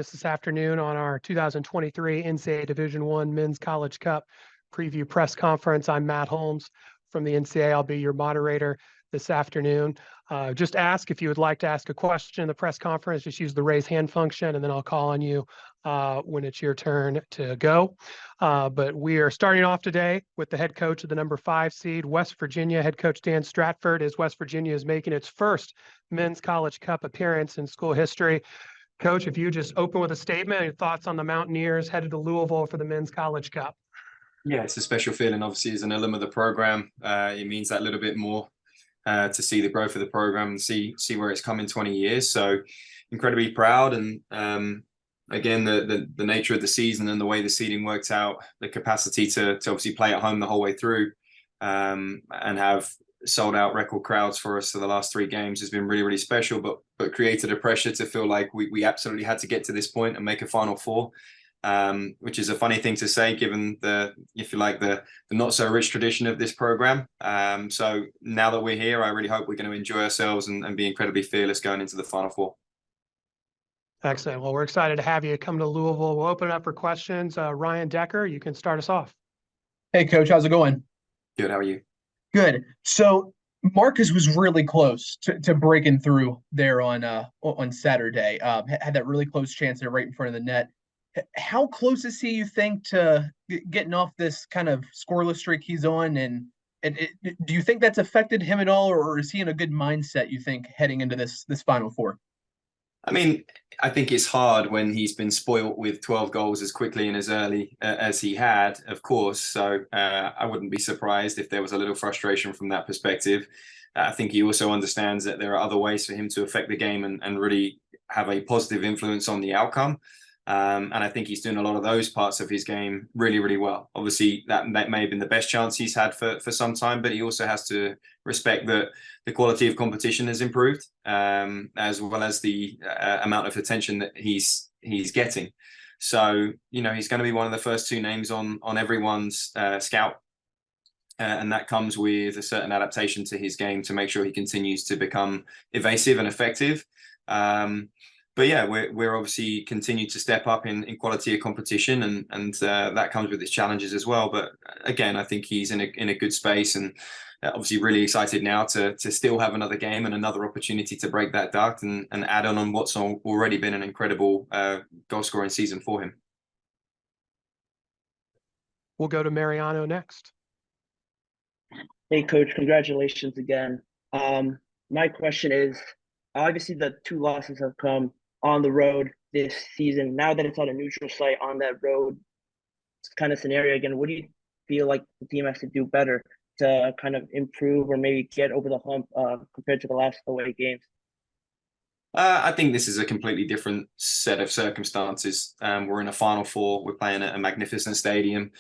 us this afternoon on our 2023 NCAA Division I Men's College Cup preview press conference. I'm Matt Holmes from the NCAA. I'll be your moderator this afternoon. Just ask if you would like to ask a question in the press conference. Just use the raise hand function, and then I'll call on you when it's your turn to go. But we are starting off today with the head coach of the number 5 seed, West Virginia, head coach Dan Stratford, as West Virginia is making its first Men's College Cup appearance in school history. Coach, if you just open with a statement and your thoughts on the Mountaineers headed to Louisville for the Men's College Cup. Yeah, it's a special feeling, obviously, as an alum of the program. It means that little bit more to see the growth of the program and see where it's come in 20 years. So incredibly proud. And again, the nature of the season and the way the seeding worked out, the capacity to obviously play at home the whole way through and have sold out record crowds for us for the last 3 games has been really, really special, but created a pressure to feel like we absolutely had to get to this point and make a Final Four. Which is a funny thing to say, given the not so rich tradition of this program. So now that we're here, I really hope we're going to enjoy ourselves and be incredibly fearless going into the Final Four. Excellent. Well, we're excited to have you come to Louisville. We'll open it up for questions. Ryan Decker, you can start us off. Hey, Coach, how's it going? Good. How are you? Good. So Marcus was really close to breaking through there on Saturday. Had that really close chance there right in front of the net. How close is he, you think, to getting off this kind of scoreless streak he's on? And do you think that's affected him at all, or is he in a good mindset, you think, heading into this Final Four? I mean, I think it's hard when he's been spoilt with 12 goals as quickly and as early as he had, of course. So I wouldn't be surprised if there was a little frustration from that perspective. I think he also understands that there are other ways for him to affect the game and really have a positive influence on the outcome. And I think he's doing a lot of those parts of his game really, really well. Obviously, that may have been the best chance he's had for some time, but he also has to respect that the quality of competition has improved, as well as the amount of attention that he's getting. So, he's going to be one of the first 2 names on everyone's scout. And that comes with a certain adaptation to his game to make sure he continues to become evasive and effective. But yeah, we're obviously continue to step up in quality of competition, and that comes with its challenges as well. But again, I think he's in a good space, and obviously really excited now to still have another game and another opportunity to break that duck and add on what's already been an incredible goal scoring season for him. We'll go to Mariano next. Hey, Coach, congratulations again. My question is, obviously the 2 losses have come on the road this season. Now that it's on a neutral site on that road kind of scenario again, what do you feel like the team has to do better to kind of improve or maybe get over the hump compared to the last away games? I think this is a completely different set of circumstances. We're in a Final Four. We're playing at a magnificent stadium.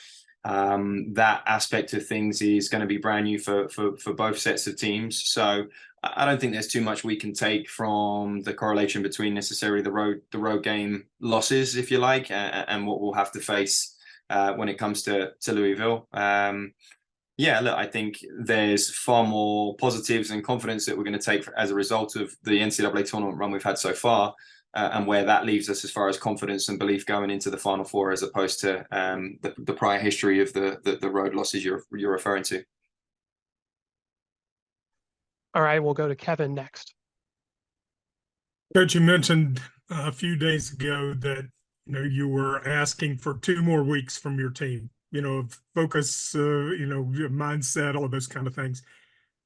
That aspect of things is going to be brand new for both sets of teams. So I don't think there's too much we can take from the correlation between necessarily the road game losses, if you like, and what we'll have to face when it comes to Louisville. Yeah, look, I think there's far more positives and confidence that we're going to take as a result of the NCAA tournament run we've had so far, and where that leaves us as far as confidence and belief going into the Final Four, as opposed to the prior history of the road losses you're referring to. All right, we'll go to Kevin next. Coach, you mentioned a few days ago that you were asking for 2 more weeks from your team. Focus, your mindset, all of those kind of things.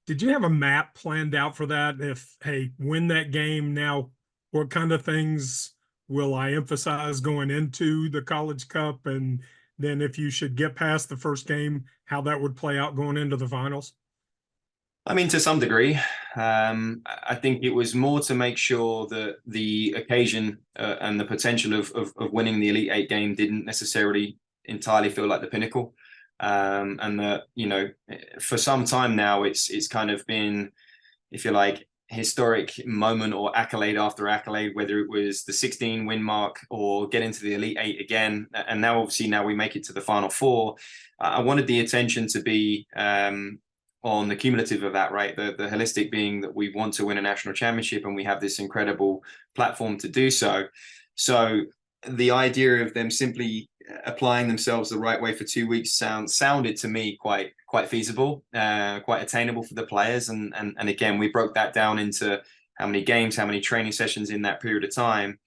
Did you have a map planned out for that? If, hey, win that game now, what kind of things will I emphasize going into the College Cup? And then if you should get past the first game, how that would play out going into the finals? I mean, to some degree, I think it was more to make sure that the occasion and the potential of winning the Elite 8 game didn't necessarily entirely feel like the pinnacle. And that, for some time now, it's kind of been, if you like, historic moment or accolade after accolade, whether it was the 16 win mark or get into the Elite 8 again. And now, obviously, now we make it to the Final Four. I wanted the attention to be on the cumulative of that, right? The holistic being that we want to win a national championship and we have this incredible platform to do so. So the idea of them simply applying themselves the right way for 2 weeks sounded to me quite feasible, quite attainable for the players. And again, we broke that down into how many games, how many training sessions in that period of time,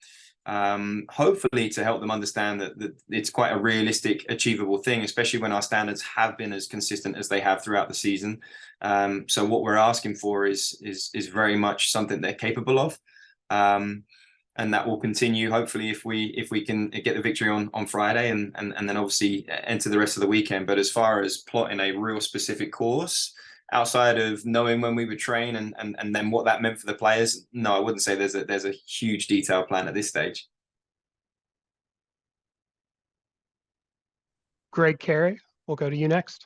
hopefully to help them understand that it's quite a realistic, achievable thing, especially when our standards have been as consistent as they have throughout the season. So what we're asking for is very much something they're capable of. And that will continue, hopefully, if we can get the victory on Friday and then obviously enter the rest of the weekend. But as far as plotting a real specific course, outside of knowing when we would train and then what that meant for the players, no, I wouldn't say there's a huge detailed plan at this stage. Greg Carey, we'll go to you next.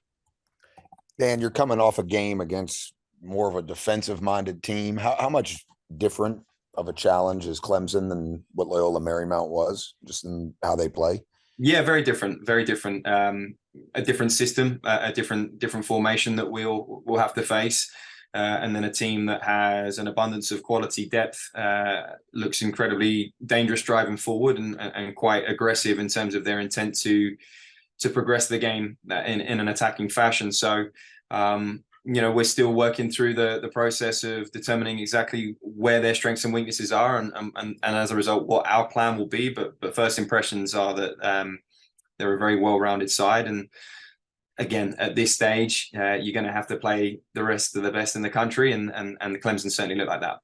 Dan, you're coming off a game against more of a defensive-minded team. How much different of a challenge is Clemson than what Loyola Marymount was, just in how they play? Yeah, very different, very different. A different system, a different formation that we'll have to face, and then a team that has an abundance of quality depth, looks incredibly dangerous driving forward and quite aggressive in terms of their intent to progress the game in an attacking fashion. So, we're still working through the process of determining exactly where their strengths and weaknesses are, and as a result, what our plan will be. But first impressions are that they're a very well-rounded side, and again, at this stage, you're going to have to play the rest of the best in the country, and the Clemson certainly look like that.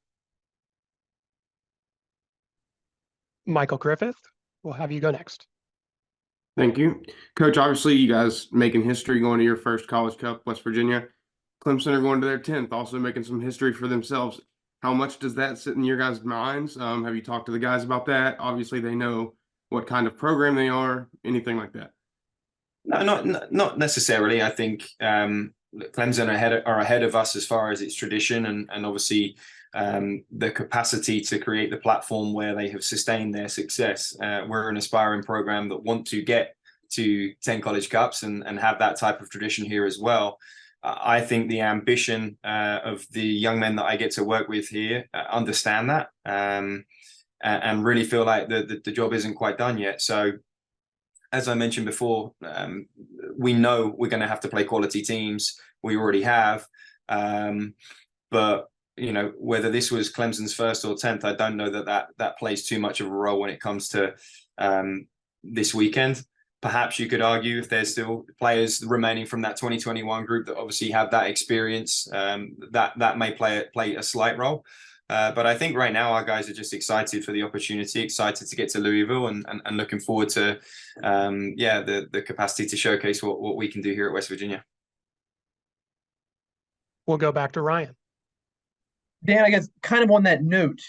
Michael Griffith, we'll have you go next. Thank you. Coach, obviously you guys making history going to your first College Cup, West Virginia. Clemson are going to their 10th, also making some history for themselves. How much does that sit in your guys' minds? Have you talked to the guys about that? Obviously they know what kind of program they are, anything like that? No, not necessarily. I think Clemson are ahead of us as far as its tradition and obviously the capacity to create the platform where they have sustained their success. We're an aspiring program that want to get to 10 College Cups and have that type of tradition here as well. I think the ambition of the young men that I get to work with here understand that and really feel like the job isn't quite done yet. So, as I mentioned before, we know we're going to have to play quality teams. We already have. But, whether this was Clemson's first or 10th, I don't know that plays too much of a role when it comes to this weekend. Perhaps you could argue if there's still players remaining from that 2021 group that obviously have that experience, that may play a slight role. But I think right now our guys are just excited for the opportunity, excited to get to Louisville and looking forward to, the capacity to showcase what we can do here at West Virginia. We'll go back to Ryan. Dan, I guess kind of on that note,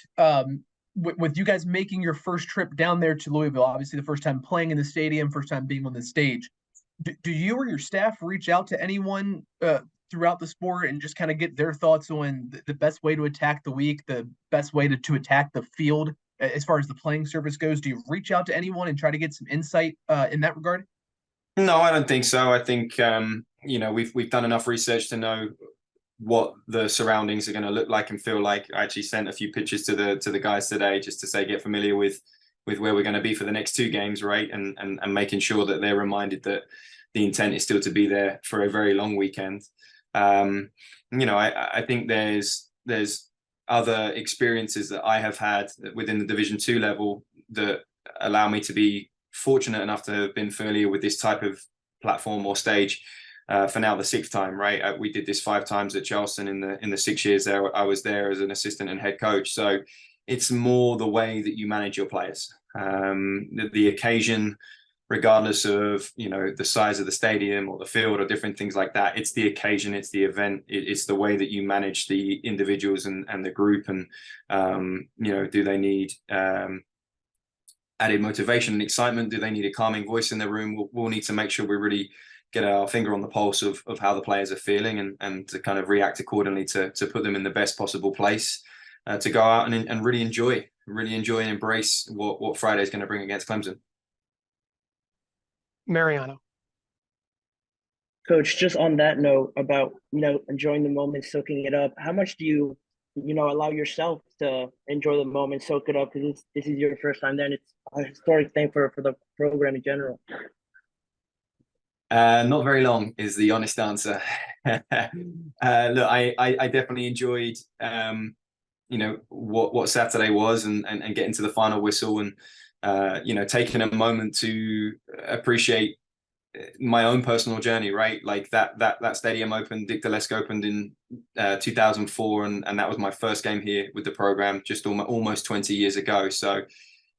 with you guys making your first trip down there to Louisville, obviously the first time playing in the stadium, first time being on the stage, do you or your staff reach out to anyone throughout the sport and just kind of get their thoughts on the best way to attack the week, the best way to attack the field as far as the playing surface goes? Do you reach out to anyone and try to get some insight in that regard? No, I don't think so. I think we've done enough research to know what the surroundings are going to look like and feel like. I actually sent a few pictures to the guys today just to say get familiar with where we're going to be for the next 2 games, right? And making sure that they're reminded that the intent is still to be there for a very long weekend. I think there's other experiences that I have had within the Division II level that allow me to be fortunate enough to have been familiar with this type of platform or stage for now the 6th time, right? We did this 5 times at Charleston in the 6 years there I was there as an assistant and head coach. So it's more the way that you manage your players. The occasion, regardless of the size of the stadium or the field or different things like that, it's the occasion, it's the event, it's the way that you manage the individuals and the group. And do they need added motivation and excitement? Do they need a calming voice in the room? We'll need to make sure we really get our finger on the pulse of how the players are feeling and to kind of react accordingly to put them in the best possible place to go out and really enjoy and embrace what Friday is going to bring against Clemson. Mariano. Coach, just on that note about, enjoying the moment, soaking it up, how much do you allow yourself to enjoy the moment, soak it up, because this is your first time there, and it's a historic thing for the program in general. Not very long is the honest answer. Look, I definitely enjoyed what Saturday was and getting to the final whistle and taking a moment to appreciate my own personal journey, right? Like that stadium opened, Dick Dalesk opened in 2004, and that was my first game here with the program just almost 20 years ago. So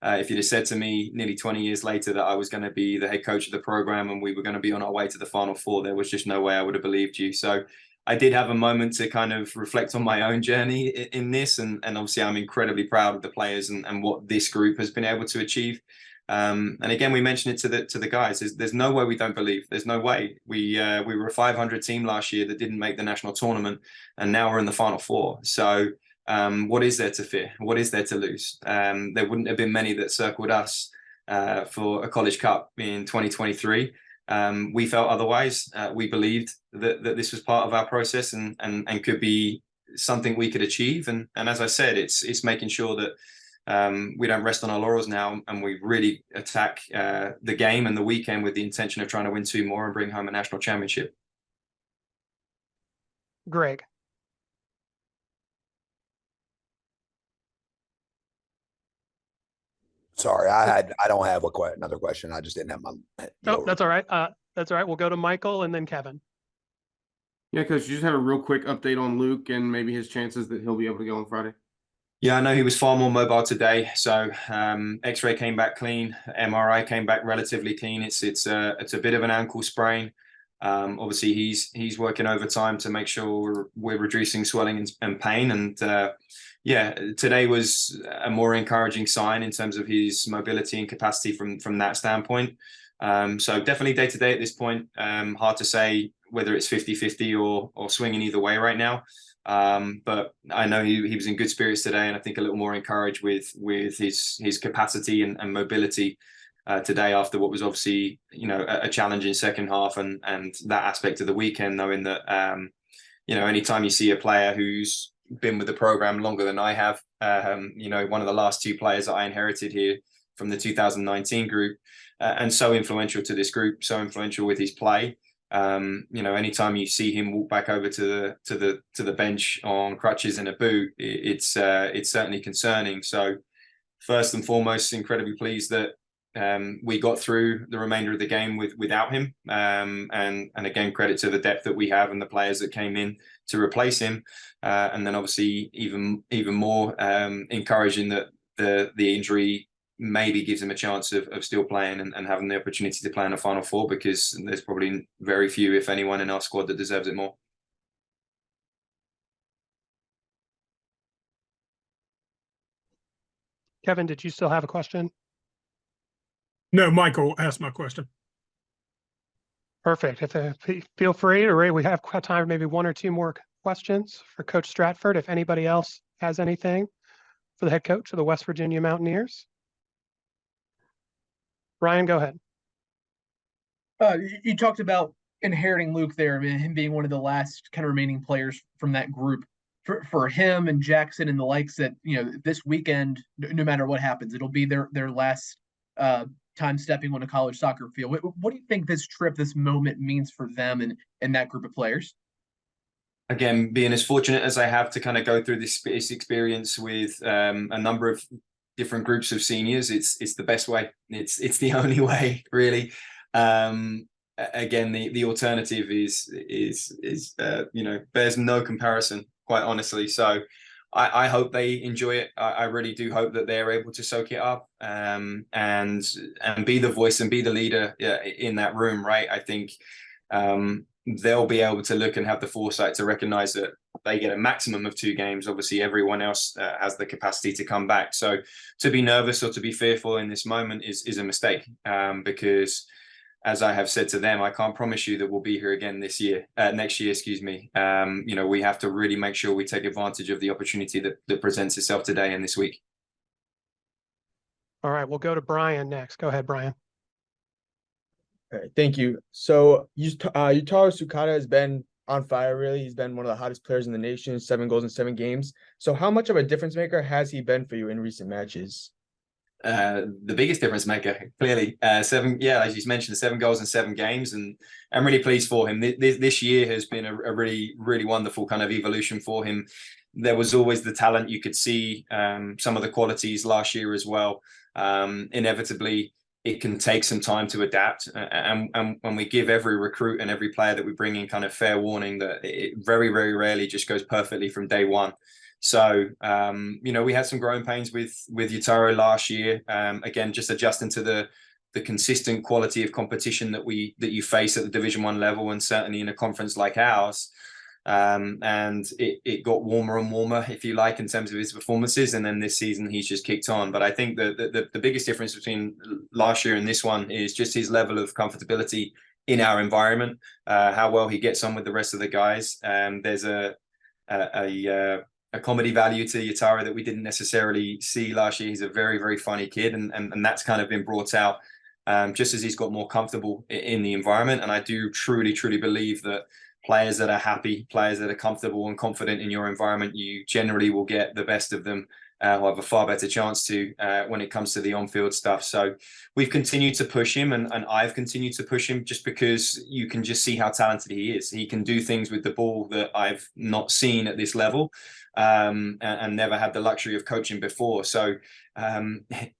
if you'd have said to me nearly 20 years later that I was going to be the head coach of the program and we were going to be on our way to the Final Four, there was just no way I would have believed you. So I did have a moment to kind of reflect on my own journey in this, and obviously I'm incredibly proud of the players and what this group has been able to achieve. And again, we mentioned it to the guys. There's no way we don't believe. There's no way. We were a 500 team last year that didn't make the national tournament, and now we're in the Final Four. So what is there to fear? What is there to lose? There wouldn't have been many that circled us for a College Cup in 2023. We felt otherwise. We believed that this was part of our process and could be something we could achieve. And as I said, it's making sure that we don't rest on our laurels now, and we really attack the game and the weekend with the intention of trying to win 2 more and bring home a national championship. Greg. Sorry, I don't have another question. I just didn't have my. Oh, that's all right. That's all right. We'll go to Michael and then Kevin. Yeah, Coach, you just have a real quick update on Luke and maybe his chances that he'll be able to go on Friday. Yeah, I know he was far more mobile today. So X-ray came back clean, MRI came back relatively clean. It's a bit of an ankle sprain. Obviously, he's working overtime to make sure we're reducing swelling and pain. And yeah, today was a more encouraging sign in terms of his mobility and capacity from that standpoint. So definitely day to day at this point. Hard to say whether it's 50-50 or swinging either way right now. But I know he was in good spirits today, and I think a little more encouraged with his capacity and mobility today after what was obviously a challenging second half and that aspect of the weekend, knowing that anytime you see a player who's been with the program longer than I have, one of the last 2 players that I inherited here from the 2019 group, and so influential to this group, so influential with his play. Anytime you see him walk back over to the bench on crutches and a boot, it's certainly concerning. So first and foremost, incredibly pleased that we got through the remainder of the game without him. And again, credit to the depth that we have and the players that came in to replace him. And then obviously even more encouraging that the injury maybe gives him a chance of still playing and having the opportunity to play in the Final Four, because there's probably very few, if anyone, in our squad that deserves it more. Kevin, did you still have a question? No, Michael asked my question. Perfect. Feel free to raise. We have time for maybe 1 or 2 more questions for Coach Stratford. If anybody else has anything for the head coach of the West Virginia Mountaineers. Ryan, go ahead. You talked about inheriting Luke there, and him being one of the last kind of remaining players from that group. For him and Jackson and the likes, that this weekend, no matter what happens, it'll be their last time stepping on a college soccer field. What do you think this trip, this moment means for them and that group of players? Again, being as fortunate as I have to kind of go through this experience with a number of different groups of seniors, it's the best way. It's the only way, really. Again, the alternative is bears no comparison, quite honestly. So I hope they enjoy it. I really do hope that they're able to soak it up and be the voice and be the leader in that room, right? I think they'll be able to look and have the foresight to recognize that they get a maximum of 2 games. Obviously, everyone else has the capacity to come back. So to be nervous or to be fearful in this moment is a mistake, because as I have said to them, I can't promise you that we'll be here again next year, excuse me. We have to really make sure we take advantage of the opportunity that presents itself today and this week. All right, we'll go to Brian next. Go ahead, Brian. All right, thank you. So Yutaro Sukada has been on fire, really. He's been one of the hottest players in the nation, 7 goals in 7 games. So how much of a difference maker has he been for you in recent matches? The biggest difference maker, clearly. Seven, yeah, as you mentioned, 7 goals in 7 games, and I'm really pleased for him. This year has been a really, really wonderful kind of evolution for him. There was always the talent. You could see some of the qualities last year as well. Inevitably, it can take some time to adapt, and when we give every recruit and every player that we bring in kind of fair warning that it very, very rarely just goes perfectly from day one. So, we had some growing pains with Yutaro last year. Again, just adjusting to the consistent quality of competition that you face at the Division 1 level, and certainly in a conference like ours. And it got warmer and warmer, if you like, in terms of his performances. And then this season, he's just kicked on. But I think the biggest difference between last year and this one is just his level of comfortability in our environment, how well he gets on with the rest of the guys. There's a comedy value to Yutaro that we didn't necessarily see last year. He's a very, very funny kid, and that's kind of been brought out just as he's got more comfortable in the environment. And I do truly, truly believe that players that are happy, players that are comfortable and confident in your environment, you generally will get the best of them, or have a far better chance to when it comes to the on-field stuff. So we've continued to push him, and I've continued to push him just because you can just see how talented he is. He can do things with the ball that I've not seen at this level, and never had the luxury of coaching before. So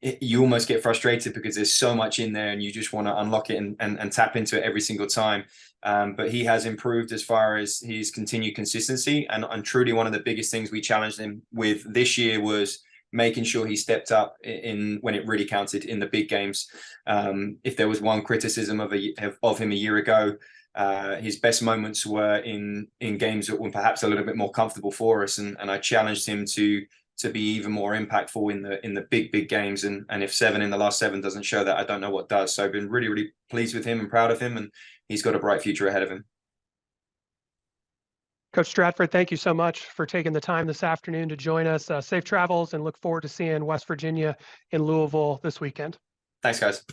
you almost get frustrated because there's so much in there and you just want to unlock it and tap into it every single time. But he has improved as far as his continued consistency. And truly one of the biggest things we challenged him with this year was making sure he stepped up in when it really counted in the big games. If there was one criticism of him a year ago, his best moments were in games that were perhaps a little bit more comfortable for us. And I challenged him to be even more impactful in the big games. And if 7 in the last 7 doesn't show that, I don't know what does. So I've been really, really pleased with him and proud of him, and he's got a bright future ahead of him. Coach Stratford, thank you so much for taking the time this afternoon to join us. Safe travels, and look forward to seeing West Virginia in Louisville this weekend. Thanks, guys.